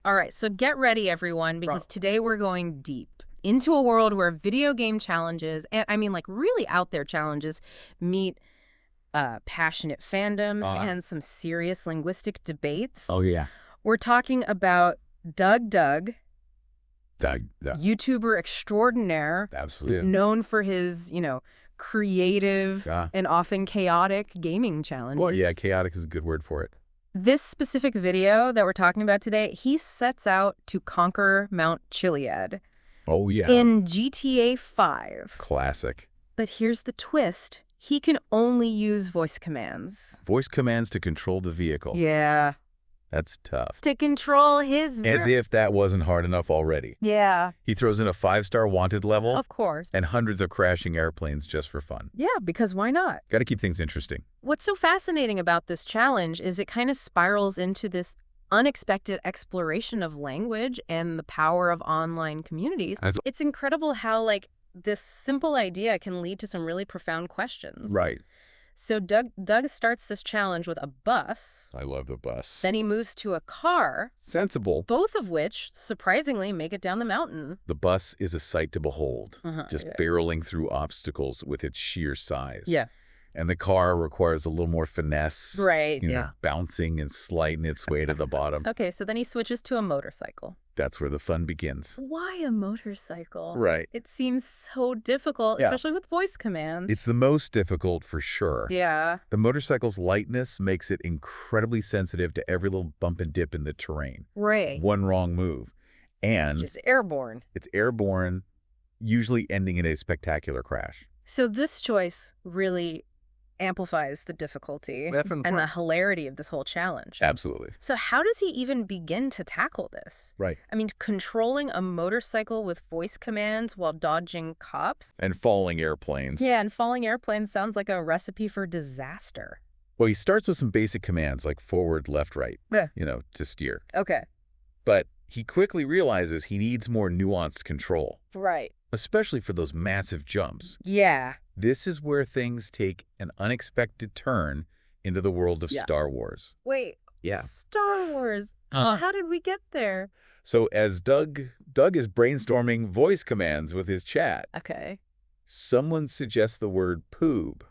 All right, so get ready, everyone, because today we're going deep into a world where video game challenges, and I mean like really out there challenges, meet passionate fandoms and some serious linguistic debates. Oh, yeah. We're talking about DougDoug, DougDoug. YouTuber extraordinaire. Absolutely. Known for his, creative and often chaotic gaming challenges. Well, yeah, chaotic is a good word for it. This specific video that we're talking about today, he sets out to conquer Mount Chiliad. Oh, yeah. In GTA 5. Classic. But here's the twist. He can only use voice commands. Voice commands to control the vehicle. Yeah. That's tough. To control his... As if that wasn't hard enough already. Yeah. He throws in a 5-star wanted level. Of course. And hundreds of crashing airplanes just for fun. Yeah, because why not? Got to keep things interesting. What's so fascinating about this challenge is it kind of spirals into this unexpected exploration of language and the power of online communities. It's incredible how, this simple idea can lead to some really profound questions. Right. So Doug starts this challenge with a bus. I love the bus. Then he moves to a car. Sensible. Both of which, surprisingly, make it down the mountain. The bus is a sight to behold, just barreling through obstacles with its sheer size. Yeah. And the car requires a little more finesse. Right. You know, bouncing and sliding its way to the bottom. Okay, so then he switches to a motorcycle. That's where the fun begins. Why a motorcycle? Right. It seems so difficult, especially with voice commands. It's the most difficult for sure. Yeah. The motorcycle's lightness makes it incredibly sensitive to every little bump and dip in the terrain. Right. One wrong move. And just airborne. It's airborne, usually ending in a spectacular crash. So this choice really amplifies the difficulty and the hilarity of this whole challenge. Absolutely. So how does he even begin to tackle this? Right. I mean, controlling a motorcycle with voice commands while dodging cops? And falling airplanes. Yeah, and falling airplanes sounds like a recipe for disaster. Well, he starts with some basic commands like forward, left, right, to steer. Okay. But he quickly realizes he needs more nuanced control. Right. Especially for those massive jumps. Yeah. This is where things take an unexpected turn into the world of Star Wars. Wait. Yeah. Star Wars. How did we get there? So as Doug is brainstorming voice commands with his chat, someone suggests the word Poob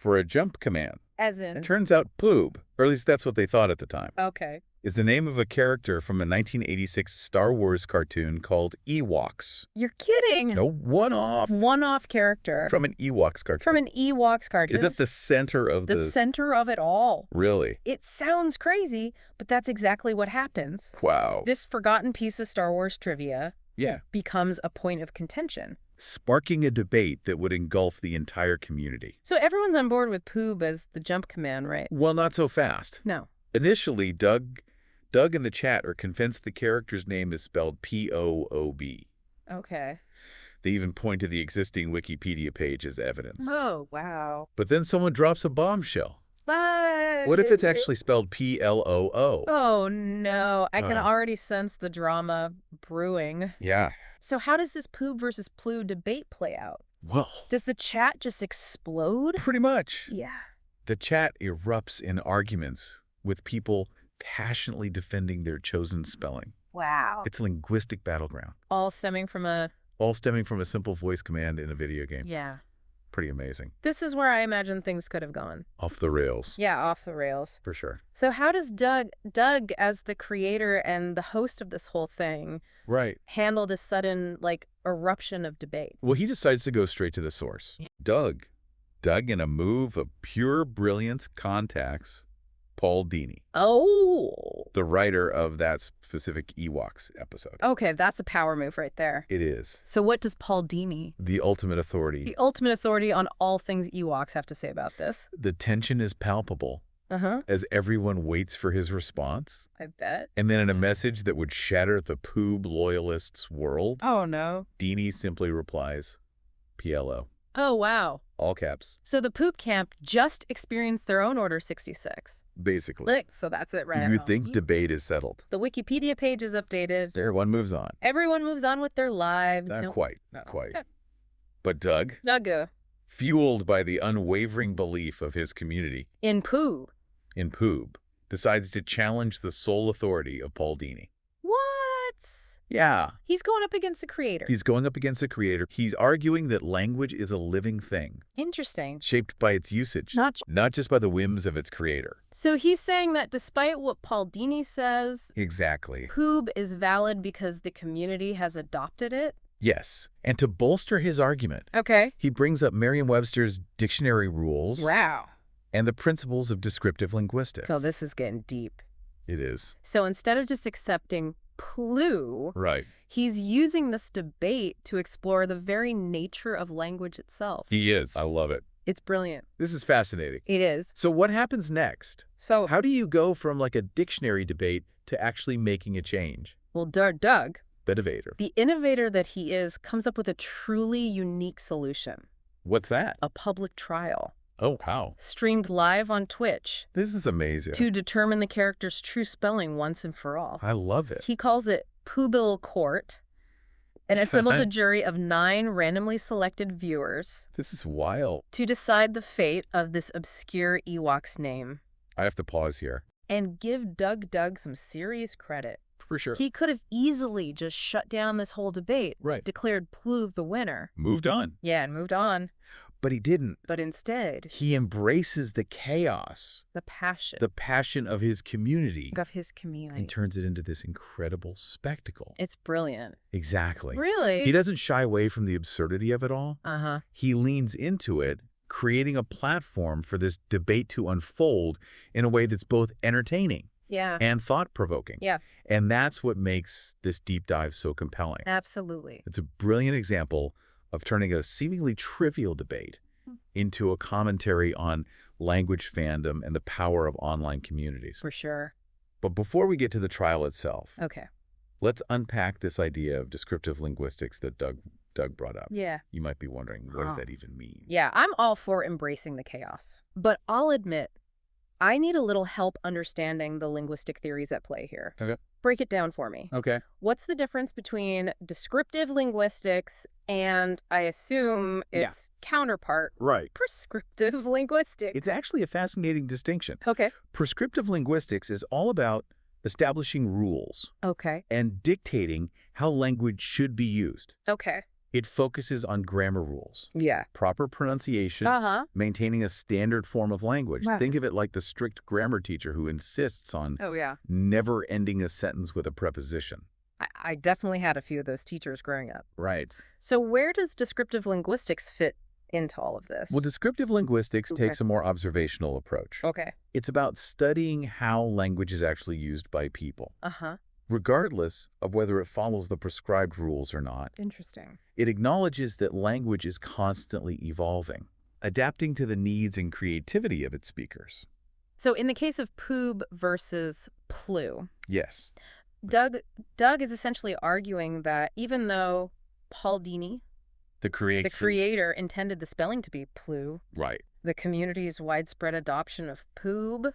for a jump command. As in? It turns out Ploob, or at least that's what they thought at the time. Okay. Is the name of a character from a 1986 Star Wars cartoon called Ewoks. You're kidding. No, one-off. One-off character. From an Ewoks cartoon. From an Ewoks cartoon. Is that the center of the center of it all. Really? It sounds crazy, but that's exactly what happens. Wow. This forgotten piece of Star Wars trivia becomes a point of contention. Sparking a debate that would engulf the entire community. So everyone's on board with Poob as the jump command, right? Well, not so fast. No. Initially, Doug and the chat are convinced the character's name is spelled P-O-O-B. Okay. They even point to the existing Wikipedia page as evidence. Oh, wow. But then someone drops a bombshell. What if it's actually spelled P-L-O-O? Oh, no. I can already sense the drama brewing. Yeah. So how does this Poob versus Ploob debate play out? Well, does the chat just explode? Pretty much. Yeah. The chat erupts in arguments with people passionately defending their chosen spelling. Wow. It's a linguistic battleground. All stemming from a simple voice command in a video game. Yeah. Pretty amazing. This is where I imagine things could have gone. Off the rails. Yeah, off the rails. For sure. So how does Doug, as the creator and the host of this whole thing, handle this sudden, eruption of debate? Well, he decides to go straight to the source. Doug, in a move of pure brilliance, contacts Paul Dini. Oh. The writer of that specific Ewoks episode. Okay, that's a power move right there. It is. So what does Paul Dini, the ultimate authority, on all things Ewoks, have to say about this? The tension is palpable. As everyone waits for his response. I bet. And then in a message that would shatter the Poob loyalists' world. Oh, no. Dini simply replies, PLO. Oh, wow. All caps. So the Poob camp just experienced their own Order 66. Basically. So that's it, right? You think debate is settled. The Wikipedia page is updated. Everyone moves on. Everyone moves on with their lives. Not quite. But Doug, fueled by the unwavering belief of his community in Poob, decides to challenge the sole authority of Paul Dini. What? Yeah. He's going up against the creator. He's going up against the creator. He's arguing that language is a living thing. Interesting. Shaped by its usage, not just by the whims of its creator. So he's saying that despite what Paul Dini says, Exactly. Poob is valid because the community has adopted it? Yes. And to bolster his argument, he brings up Merriam-Webster's dictionary rules. Wow. And the principles of descriptive linguistics. So this is getting deep. It is. So instead of just accepting Ploob, right, he's using this debate to explore the very nature of language itself. He is. I love it. It's brilliant. This is fascinating. It is. So what happens next? So how do you go from like a dictionary debate to actually making a change? Well, DougDoug, the innovator that he is, comes up with a truly unique solution. What's that? A public trial. Oh, how? Streamed live on Twitch. This is amazing. To determine the character's true spelling once and for all. I love it. He calls it Poobil Court and assembles a jury of 9 randomly selected viewers. This is wild. To decide the fate of this obscure Ewok's name. I have to pause here. And give DougDoug some serious credit. For sure. He could have easily just shut down this whole debate. Right. Declared Ploob the winner. Moved on. Yeah, and moved on. But he didn't. But instead, he embraces the chaos. The passion. The passion of his community. And turns it into this incredible spectacle. It's brilliant. Exactly. Really? He doesn't shy away from the absurdity of it all. He leans into it, creating a platform for this debate to unfold in a way that's both entertaining and thought-provoking. Yeah. And that's what makes this deep dive so compelling. Absolutely. It's a brilliant example of turning a seemingly trivial debate into a commentary on language fandom and the power of online communities. For sure. But before we get to the trial itself, let's unpack this idea of descriptive linguistics that Doug brought up. Yeah. You might be wondering, what does that even mean? Yeah, I'm all for embracing the chaos. But I'll admit, I need a little help understanding the linguistic theories at play here. Okay. Break it down for me. Okay. What's the difference between descriptive linguistics and, I assume, its counterpart, prescriptive linguistics? It's actually a fascinating distinction. Okay. Prescriptive linguistics is all about establishing rules and dictating how language should be used. Okay. It focuses on grammar rules. Yeah. Proper pronunciation, maintaining a standard form of language. Think of it like the strict grammar teacher who insists on never ending a sentence with a preposition. I definitely had a few of those teachers growing up. Right. So where does descriptive linguistics fit into all of this? Well, descriptive linguistics takes a more observational approach. Okay. It's about studying how language is actually used by people. Regardless of whether it follows the prescribed rules or not. Interesting. It acknowledges that language is constantly evolving, adapting to the needs and creativity of its speakers. So in the case of Poob versus Ploob, yes, Doug is essentially arguing that even though Paul Dini, the creator, intended the spelling to be Ploob, the community's widespread adoption of Poob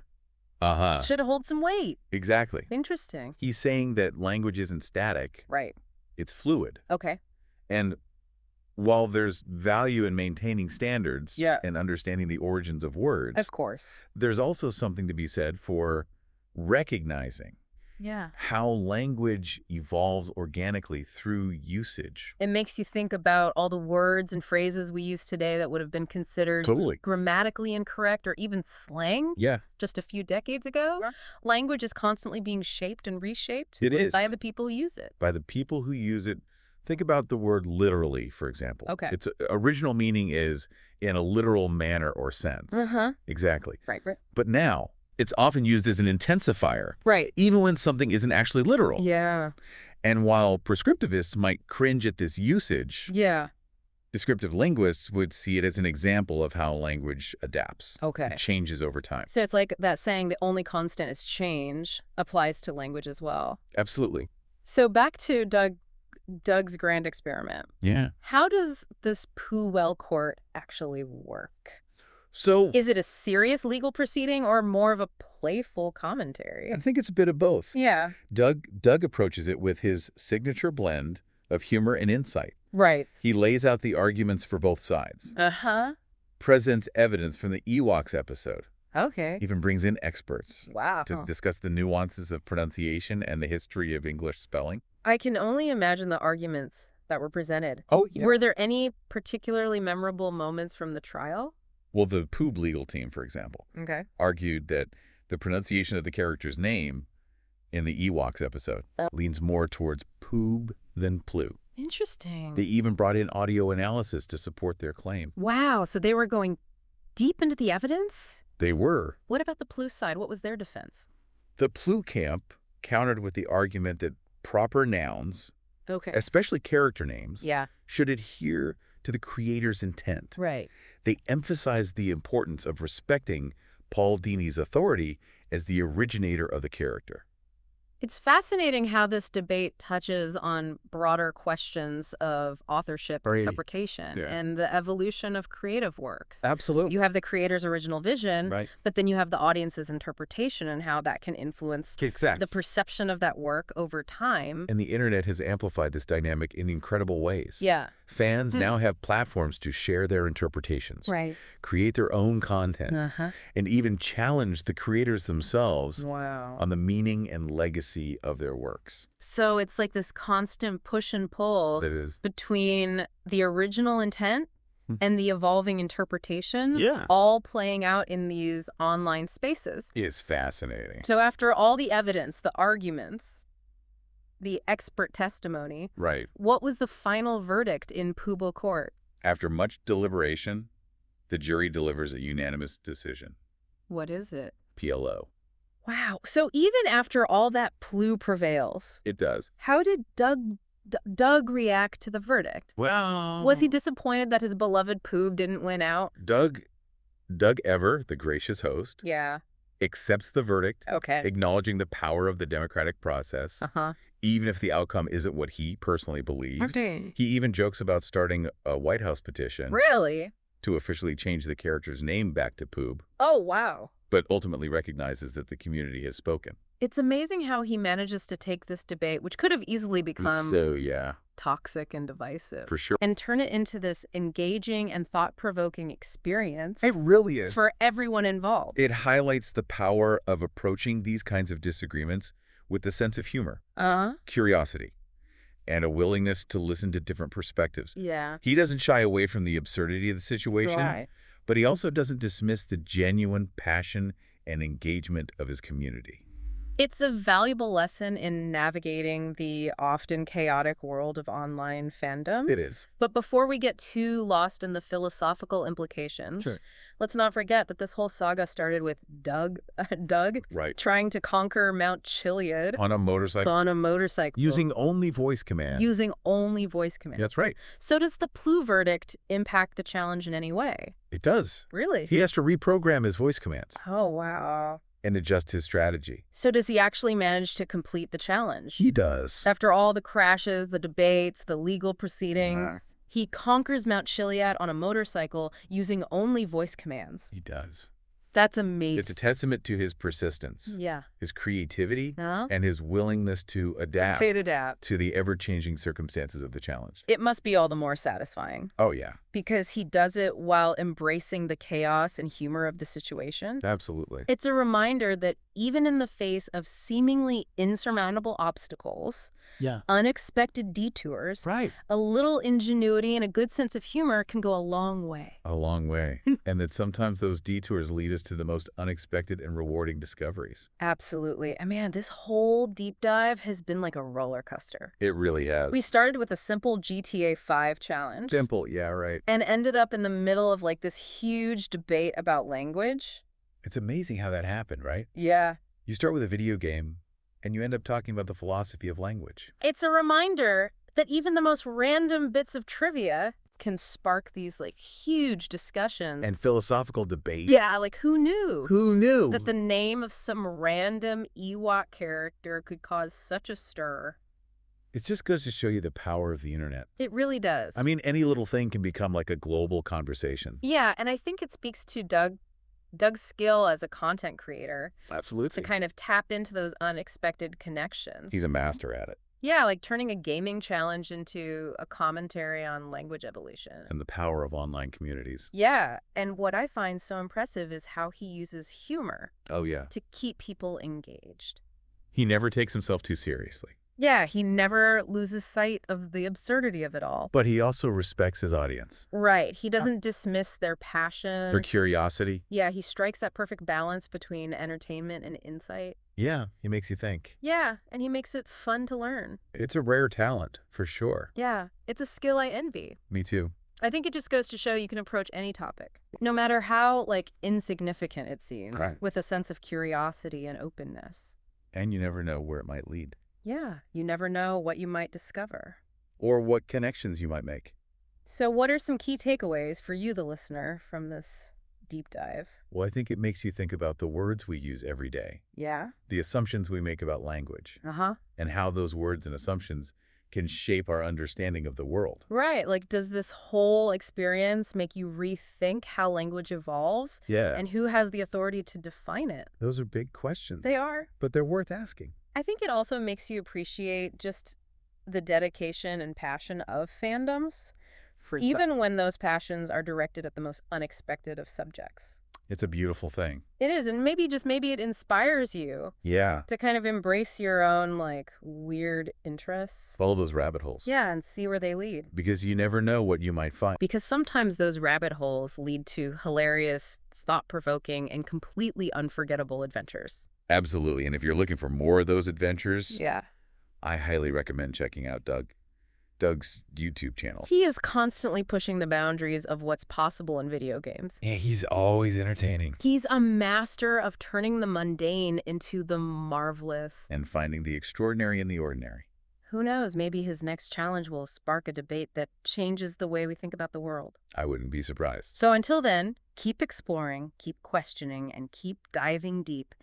should hold some weight. Exactly. Interesting. He's saying that language isn't static. Right. It's fluid. Okay. And while there's value in maintaining standards and understanding the origins of words, of course, there's also something to be said for recognizing how language evolves organically through usage. It makes you think about all the words and phrases we use today that would have been considered grammatically incorrect or even slang just a few decades ago. Language is constantly being shaped and reshaped by the people who use it. By the people who use it. Think about the word literally, for example. Okay. Its original meaning is in a literal manner or sense. Exactly. Right. But now, it's often used as an intensifier. Right. Even when something isn't actually literal. Yeah. And while prescriptivists might cringe at this usage, descriptive linguists would see it as an example of how language adapts. Okay. It changes over time. So it's like that saying, the only constant is change, applies to language as well. Absolutely. So back to Doug's grand experiment. Yeah. How does this Poob court actually work? So, is it a serious legal proceeding or more of a playful commentary? I think it's a bit of both. Yeah. Doug approaches it with his signature blend of humor and insight. Right. He lays out the arguments for both sides. Presents evidence from the Ewoks episode Okay. Even brings in experts Wow. to discuss the nuances of pronunciation and the history of English spelling. I can only imagine the arguments that were presented. Oh, yeah. Were there any particularly memorable moments from the trial? Well, the Poob legal team, for example, argued that the pronunciation of the character's name in the Ewoks episode leans more towards Poob than Ploob. Interesting. They even brought in audio analysis to support their claim. Wow, so they were going deep into the evidence? They were. What about the Ploob side? What was their defense? The Ploob camp countered with the argument that proper nouns, especially character names, should adhere to the creator's intent. Right. They emphasized the importance of respecting Paul Dini's authority as the originator of the character. It's fascinating how this debate touches on broader questions of authorship and interpretation and the evolution of creative works. Absolutely. You have the creator's original vision, but then you have the audience's interpretation and how that can influence the perception of that work over time. And the internet has amplified this dynamic in incredible ways. Yeah. Fans now have platforms to share their interpretations, create their own content, and even challenge the creators themselves on the meaning and legacy of their works. So it's like this constant push and pull between the original intent and the evolving interpretation, all playing out in these online spaces. It's fascinating. So after all the evidence, the arguments, the expert testimony, what was the final verdict in Poob court? After much deliberation, the jury delivers a unanimous decision. What is it? PLO. Wow. So even after all that, Ploob prevails. It does. How did Doug react to the verdict? Well, was he disappointed that his beloved Poob didn't win out? Doug Ever, the gracious host, accepts the verdict, acknowledging the power of the democratic process, even if the outcome isn't what he personally believed. He even jokes about starting a White House petition. Really? To officially change the character's name back to Poob. Oh, wow. But ultimately recognizes that the community has spoken. It's amazing how he manages to take this debate, which could have easily become toxic and divisive. For sure. And turn it into this engaging and thought-provoking experience. It really is. For everyone involved. It highlights the power of approaching these kinds of disagreements with a sense of humor, curiosity, and a willingness to listen to different perspectives. He doesn't shy away from the absurdity of the situation, but he also doesn't dismiss the genuine passion and engagement of his community. It's a valuable lesson in navigating the often chaotic world of online fandom. It is. But before we get too lost in the philosophical implications, let's not forget that this whole saga started with Doug trying to conquer Mount Chiliad. On a motorcycle. Using only voice commands. That's right. So does the Ploob verdict impact the challenge in any way? It does. Really? He has to reprogram his voice commands. Oh, wow. And adjust his strategy. So does he actually manage to complete the challenge? He does. After all the crashes, the debates, the legal proceedings, he conquers Mount Chiliad on a motorcycle using only voice commands. He does. That's amazing. It's a testament to his persistence, his creativity, and his willingness to adapt to the ever-changing circumstances of the challenge. It must be all the more satisfying. Oh, yeah. Because he does it while embracing the chaos and humor of the situation. Absolutely. It's a reminder that even in the face of seemingly insurmountable obstacles, unexpected detours, a little ingenuity and a good sense of humor can go a long way. A long way. And that sometimes those detours lead us to the most unexpected and rewarding discoveries. Absolutely. And man, this whole deep dive has been like a roller coaster. It really has. We started with a simple GTA 5 challenge. Simple, yeah, right. And ended up in the middle of like this huge debate about language. It's amazing how that happened, right? Yeah. You start with a video game, and you end up talking about the philosophy of language. It's a reminder that even the most random bits of trivia can spark these like huge discussions. And philosophical debates. Yeah, like who knew? Who knew? That the name of some random Ewok character could cause such a stir. It just goes to show you the power of the internet. It really does. I mean, any little thing can become like a global conversation. Yeah, and I think it speaks to Doug's skill as a content creator. Absolutely. To kind of tap into those unexpected connections. He's a master at it. Yeah, like turning a gaming challenge into a commentary on language evolution. And the power of online communities. Yeah, and what I find so impressive is how he uses humor Oh, yeah. to keep people engaged. He never takes himself too seriously. Yeah, he never loses sight of the absurdity of it all. But he also respects his audience. Right. He doesn't dismiss their passion. Their curiosity. Yeah, he strikes that perfect balance between entertainment and insight. Yeah, he makes you think. Yeah, and he makes it fun to learn. It's a rare talent, for sure. Yeah, it's a skill I envy. Me too. I think it just goes to show you can approach any topic, no matter how, insignificant it seems, right, with a sense of curiosity and openness. And you never know where it might lead. Yeah, you never know what you might discover. Or what connections you might make. So what are some key takeaways for you, the listener, from this deep dive? Well, I think it makes you think about the words we use every day. Yeah? The assumptions we make about language. Uh-huh. And how those words and assumptions can shape our understanding of the world. Right. Does this whole experience make you rethink how language evolves? Yeah. And who has the authority to define it? Those are big questions. They are. But they're worth asking. I think it also makes you appreciate just the dedication and passion of fandoms, even when those passions are directed at the most unexpected of subjects. It's a beautiful thing. It is, and maybe it inspires you. Yeah. To kind of embrace your own, weird interests. Follow those rabbit holes. Yeah, and see where they lead. Because you never know what you might find. Because sometimes those rabbit holes lead to hilarious, thought-provoking, and completely unforgettable adventures. Absolutely. And if you're looking for more of those adventures, yeah, I highly recommend checking out DougDoug's YouTube channel. He is constantly pushing the boundaries of what's possible in video games. Yeah, he's always entertaining. He's a master of turning the mundane into the marvelous. And finding the extraordinary in the ordinary. Who knows, maybe his next challenge will spark a debate that changes the way we think about the world. I wouldn't be surprised. So until then, keep exploring, keep questioning, and keep diving deep